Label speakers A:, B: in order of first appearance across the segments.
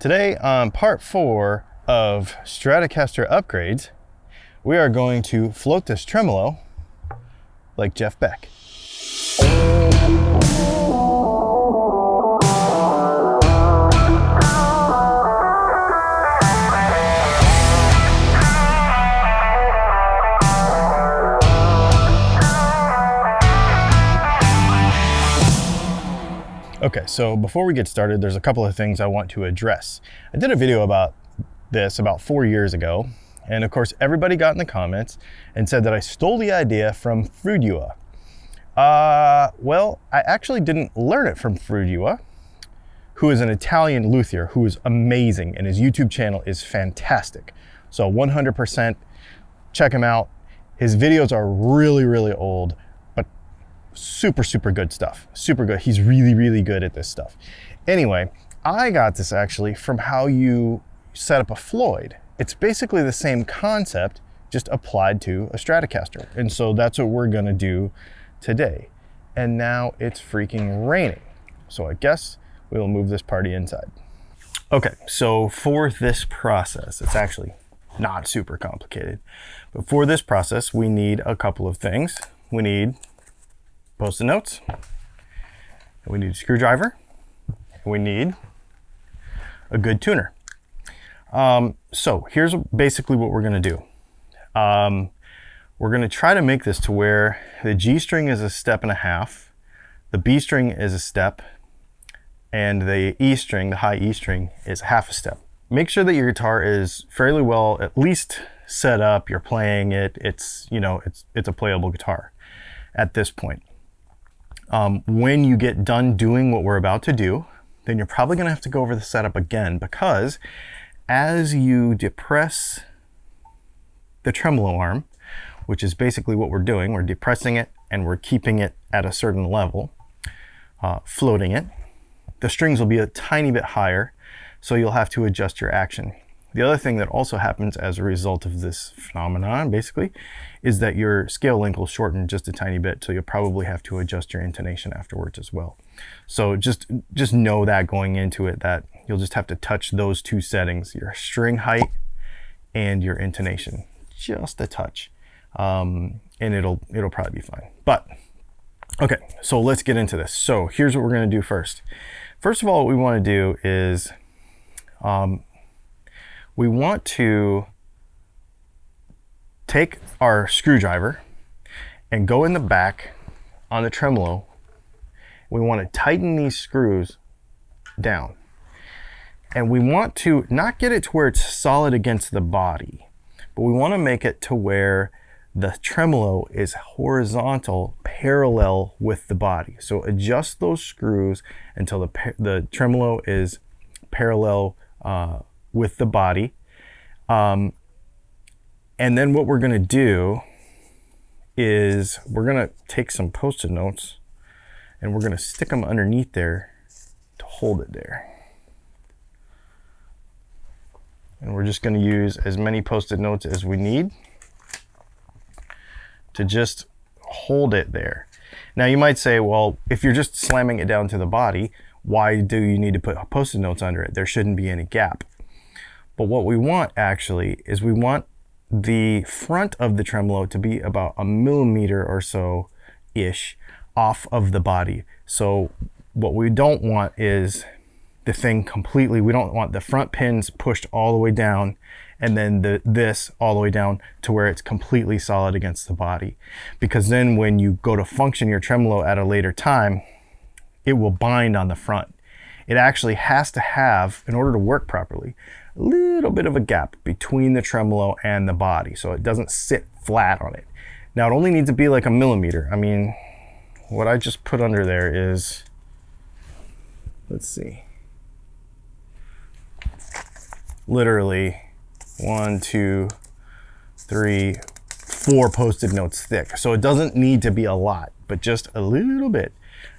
A: Today on part 4 of Stratocaster upgrades, we are going to float this tremolo like Jeff Beck. Okay, so before we get started, there's a couple of things I want to address. I did a video about this about 4 years ago, and of course everybody got in the comments and said that I stole the idea from Frudua. Well, I actually didn't learn it from Frudua, who is an Italian luthier who is amazing, and his YouTube channel is fantastic. So 100% check him out. His videos are really old, super good stuff. Super good. He's really good at this stuff. Anyway, I got this actually from how you set up a Floyd. It's basically the same concept, just applied to a Stratocaster. And so that's what we're gonna do today. And now it's freaking raining. So I guess we'll move this party inside. Okay, so for this process, it's actually not super complicated. But for this process, we need a couple of things. We need Post-it notes, we need a screwdriver, we need a good tuner. So here's basically what we're gonna do. We're gonna try to make this to where the G string is a step and a half, the B string is a step, and the E string, the high E string, is half a step. Make sure that your guitar is fairly well at least set up, you're playing it, it's a playable guitar at this point. When you get done doing what we're about to do, then you're probably going to have to go over the setup again, because as you depress the tremolo arm, which is basically what we're doing, we're depressing it and we're keeping it at a certain level, floating it, the strings will be a tiny bit higher, so you'll have to adjust your action. The other thing that also happens as a result of this phenomenon, basically, is that your scale length will shorten just a tiny bit, so you'll probably have to adjust your intonation afterwards as well. So just know that going into it, that you'll just have to touch those two settings, your string height and your intonation, just a touch, and it'll probably be fine. But okay, so let's get into this. So here's what we're going to do first. First of all, what we want to do is we want to take our screwdriver and go in the back on the tremolo. We want to tighten these screws down. And we want to not get it to where it's solid against the body, but we want to make it to where the tremolo is horizontal, parallel with the body. So adjust those screws until the tremolo is parallel with the body. And then what we're going to do is we're going to take some Post-it notes and we're going to stick them underneath there to hold it there. And we're just going to use as many Post-it notes as we need to just hold it there. Now you might say, well, if you're just slamming it down to the body, why do you need to put Post-it notes under it? There shouldn't be any gap. But what we want actually is we want the front of the tremolo to be about 1 millimeter or so ish off of the body. So what we don't want is the thing completely, we don't want the front pins pushed all the way down and then this all the way down to where it's completely solid against the body. Because then when you go to function your tremolo at a later time, it will bind on the front. It actually has to have, in order to work properly, a little bit of a gap between the tremolo and the body, so it doesn't sit flat on it. Now it only needs to be like 1 millimeter. I mean, what I just put under there is, let's see, literally 1, 2, 3, 4 Post-it notes thick. So it doesn't need to be a lot, but just a little bit.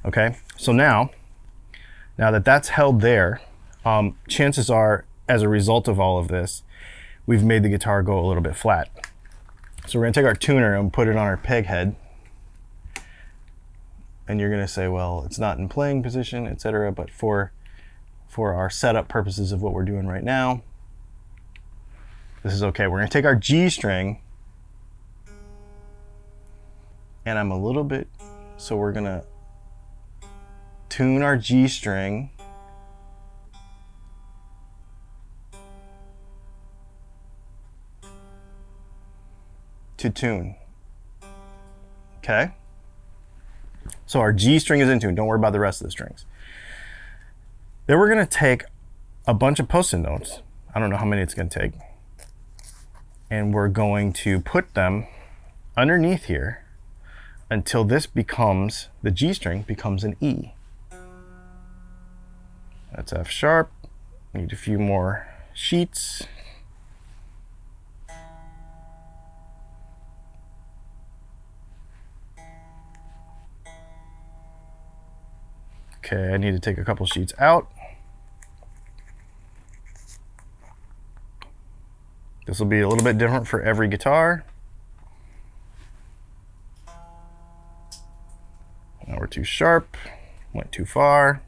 A: Okay, so now that that's held there, chances are, as a result of all of this, we've made the guitar go a little bit flat. So we're gonna take our tuner and put it on our peg head. And you're gonna say, well, it's not in playing position, etc. But for for our setup purposes of what we're doing right now. This is okay. We're going to take our G string, and I'm a little bit, so we're going to tune our G string to tune. Okay? So our G string is in tune. Don't worry about the rest of the strings. Then we're going to take a bunch of Post-it notes. I don't know how many it's going to take. And we're going to put them underneath here until this becomes, the G string becomes an E. That's F sharp. Need a few more sheets. Okay, I need to take a couple sheets out. This will be a little bit different for every guitar. Now we're too sharp, went too far.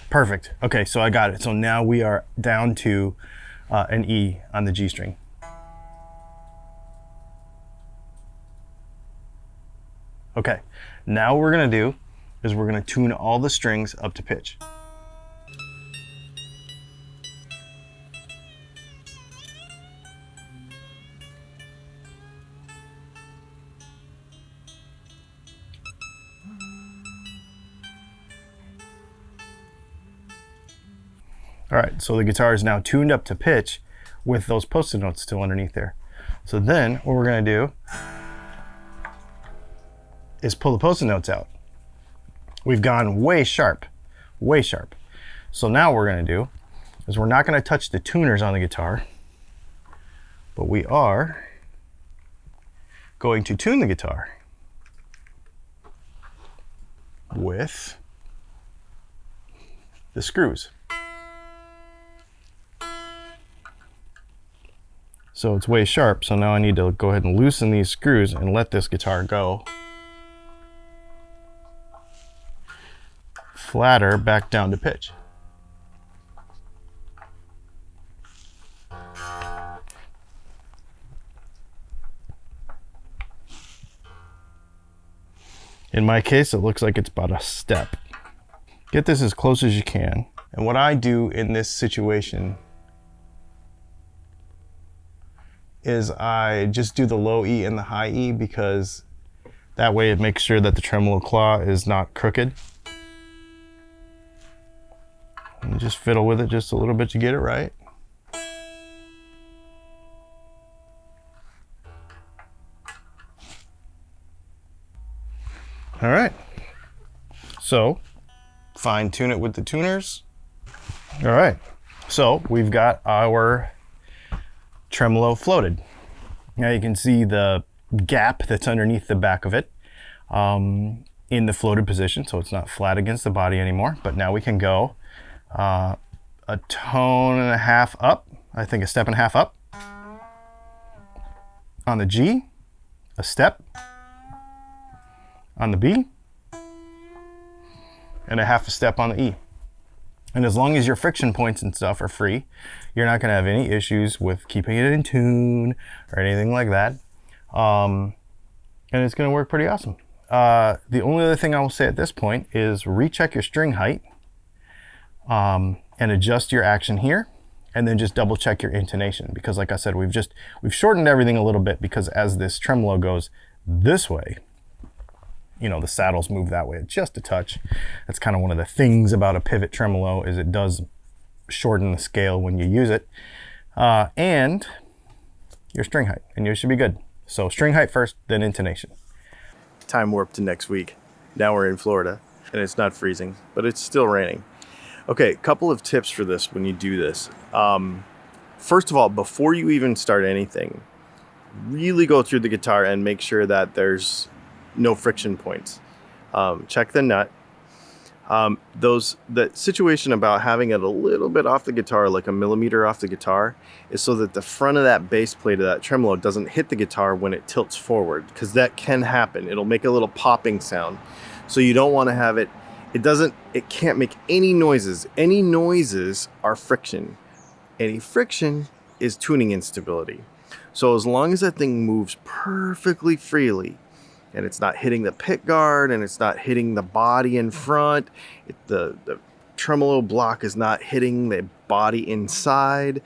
A: Perfect. Okay, so I got it. So now we are down to an E on the G string. Okay, now what we're gonna do is we're gonna tune all the strings up to pitch. All right, so the guitar is now tuned up to pitch with those Post-it notes still underneath there. So then what we're gonna do is pull the Post-it notes out. We've gone way sharp, way sharp. So now what we're gonna do is we're not gonna touch the tuners on the guitar, but we are going to tune the guitar with the screws. So it's way sharp, so now I need to go ahead and loosen these screws and let this guitar go flatter back down to pitch. In my case, it looks like it's about a step. Get this as close as you can. And what I do in this situation is I just do the low E and the high E, because that way it makes sure that the tremolo claw is not crooked. And just fiddle with it just a little bit to get it right. All right, so fine tune it with the tuners. All right, so we've got our tremolo floated. Now you can see the gap that's underneath the back of it in the floated position, so it's not flat against the body anymore. But now we can go a tone and a half up, I think a step and a half up on the G, a step on the B, and a half a step on the E. And as long as your friction points and stuff are free, you're not gonna have any issues with keeping it in tune or anything like that. And it's gonna work pretty awesome. The only other thing I will say at this point is recheck your string height and adjust your action here, and then just double check your intonation, because like I said, we've shortened everything a little bit, because as this tremolo goes this way, you know, the saddles move that way just a touch. That's kind of one of the things about a pivot tremolo, is it does shorten the scale when you use it. And your string height, and you should be good. So string height first, then intonation. Time warp to next week. Now we're in Florida, and it's not freezing, but it's still raining. Okay, couple of tips for this when you do this. First of all, before you even start anything, really go through the guitar and make sure that there's no friction points. Check the nut. The situation about having it a little bit off the guitar, like a millimeter off the guitar, is so that the front of that base plate of that tremolo doesn't hit the guitar when it tilts forward, because that can happen. It'll make a little popping sound. So you don't want to have it. It can't make any noises. Any noises are friction. Any friction is tuning instability. So as long as that thing moves perfectly freely, and it's not hitting the pick guard, and it's not hitting the body in front, the tremolo block is not hitting the body inside,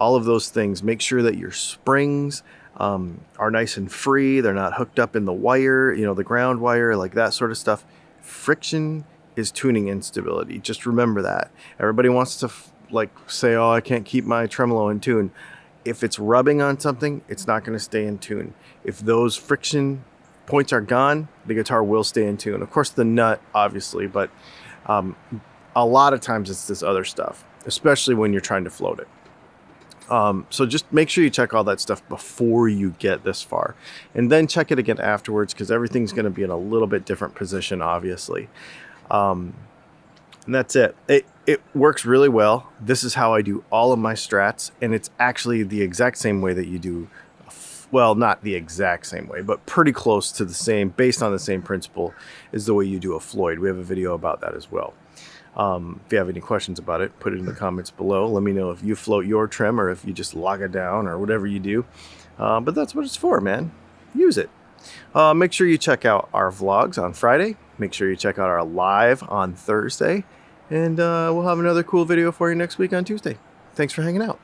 A: all of those things, make sure that your springs are nice and free. They're not hooked up in the wire, you know, the ground wire, like that sort of stuff. Friction is tuning instability. Just remember that. Everybody wants to like say, oh, I can't keep my tremolo in tune. If it's rubbing on something, it's not going to stay in tune. If those friction points are gone, the guitar will stay in tune. Of course, the nut, obviously, but a lot of times it's this other stuff, especially when you're trying to float it. So just make sure you check all that stuff before you get this far, and then check it again afterwards, because everything's going to be in a little bit different position, obviously. And that's it. It works really well. This is how I do all of my strats, and it's actually the exact same way that you do, well, not the exact same way, but pretty close to the same, based on the same principle as the way you do a Floyd. We have a video about that as well. If you have any questions about it, put it in the comments below. Let me know if you float your trem, or if you just log it down, or whatever you do. But that's what it's for, man. Use it. Make sure you check out our vlogs on Friday. Make sure you check out our live on Thursday. And we'll have another cool video for you next week on Tuesday. Thanks for hanging out.